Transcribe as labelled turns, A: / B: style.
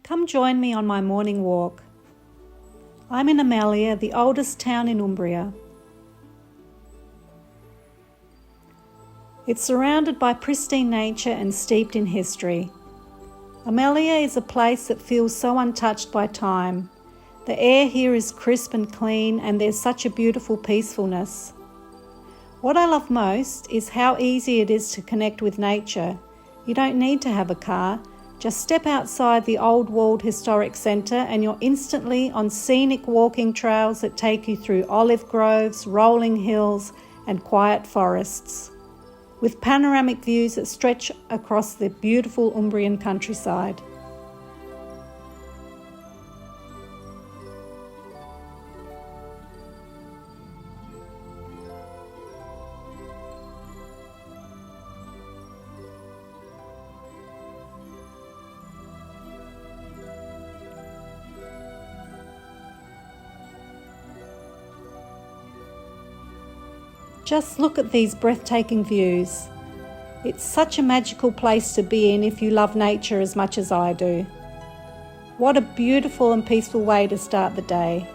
A: Come join me on my morning walk. I'm in Amelia, the oldest town in Umbria. It's surrounded by pristine nature and steeped in history. Amelia is a place that feels so untouched by time. The air here is crisp and clean, and there's such a beautiful peacefulness. What I love most is how easy it is to connect with nature. You don't need to have a car. Just step outside the old walled historic centre and you're instantly on scenic walking trails that take you through olive groves, rolling hills and quiet forests, with panoramic views that stretch across the beautiful Umbrian countryside. Just look at these breathtaking views. It's such a magical place to be in if you love nature as much as I do. What a beautiful and peaceful way to start the day.